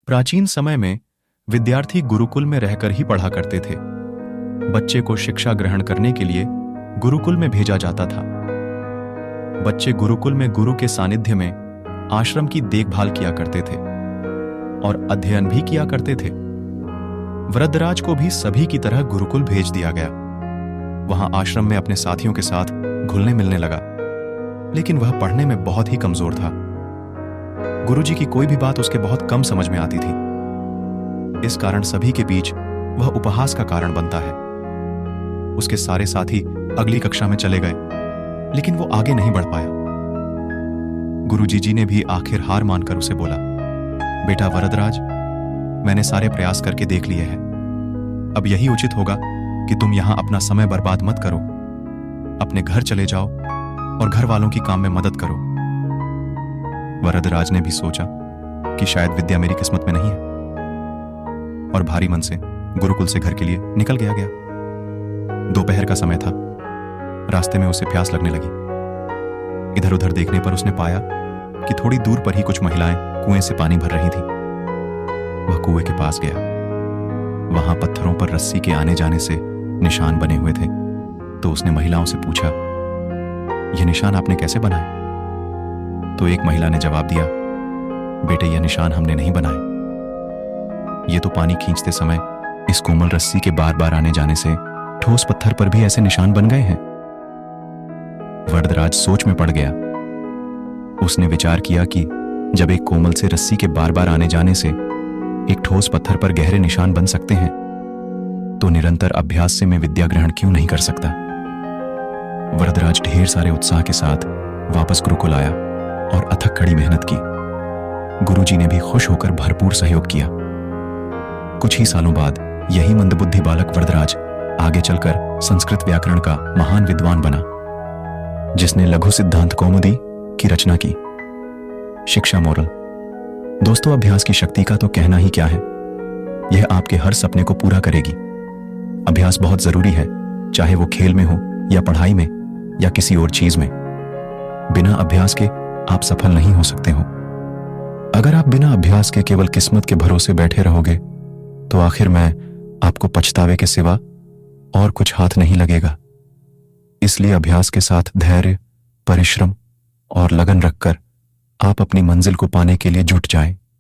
प्राचीन समय में विद्यार्थी गुरुकुल में रहकर ही पढ़ा करते थे। बच्चे को शिक्षा ग्रहण करने के लिए गुरुकुल में भेजा जाता था। बच्चे गुरुकुल में गुरु के सानिध्य में आश्रम की देखभाल किया करते थे और अध्ययन भी किया करते थे। वृद्धराज को भी सभी की तरह गुरुकुल भेज दिया गया। वहां आश्रम में अपने साथियों के साथ घुलने मिलने लगा, लेकिन वह पढ़ने में बहुत ही कमजोर था। गुरुजी की कोई भी बात उसके बहुत कम समझ में आती थी। इस कारण सभी के बीच वह उपहास का कारण बनता है। उसके सारे साथी अगली कक्षा में चले गए, लेकिन वो आगे नहीं बढ़ पाया। गुरुजी जी ने भी आखिर हार मानकर उसे बोला, बेटा वरदराज, मैंने सारे प्रयास करके देख लिए हैं। अब यही उचित होगा कि तुम यहां अपना समय बर्बाद मत करो। अपने घर चले जाओ और घर वालों की काम में मदद करो। वरदराज ने भी सोचा कि शायद विद्या मेरी किस्मत में नहीं है, और भारी मन से गुरुकुल से घर के लिए निकल गया। दोपहर का समय था। रास्ते में उसे प्यास लगने लगी। इधर उधर देखने पर उसने पाया कि थोड़ी दूर पर ही कुछ महिलाएं कुएं से पानी भर रही थीं। वह कुएं के पास गया। वहां पत्थरों पर रस्सी के आने जाने से निशान बने हुए थे। तो उसने महिलाओं से पूछा, यह निशान आपने कैसे बनाए? तो एक महिला ने जवाब दिया, बेटे, यह निशान हमने नहीं बनाए। ये तो पानी खींचते समय इस कोमल रस्सी के बार बार आने जाने से ठोस पत्थर पर भी ऐसे निशान बन गए हैं। वरदराज सोच में पड़ गया। उसने विचार किया कि जब एक कोमल से रस्सी के बार बार आने जाने से एक ठोस पत्थर पर गहरे निशान बन सकते हैं, तो निरंतर अभ्यास से मैं विद्या ग्रहण क्यों नहीं कर सकता? वरदराज ढेर सारे उत्साह के साथ वापस गुरुकुल आया और अथक कड़ी मेहनत की। गुरुजी ने भी खुश होकर भरपूर सहयोग किया। कुछ ही सालों बाद यही मंदबुद्धि बालक वरदराज आगे चलकर संस्कृत व्याकरण का महान विद्वान बना, जिसने लघु सिद्धांत कौमुदी की रचना की। शिक्षा मोरल। दोस्तों, अभ्यास की शक्ति का तो कहना ही क्या है। यह आपके हर सपने को पूरा करेगी। अभ्यास बहुत जरूरी है, चाहे वो खेल में हो या पढ़ाई में या किसी और चीज में। बिना अभ्यास के आप सफल नहीं हो सकते हो। अगर आप बिना अभ्यास के केवल किस्मत के भरोसे बैठे रहोगे, तो आखिर में आपको पछतावे के सिवा और कुछ हाथ नहीं लगेगा। इसलिए अभ्यास के साथ धैर्य, परिश्रम और लगन रखकर आप अपनी मंजिल को पाने के लिए जुट जाएं।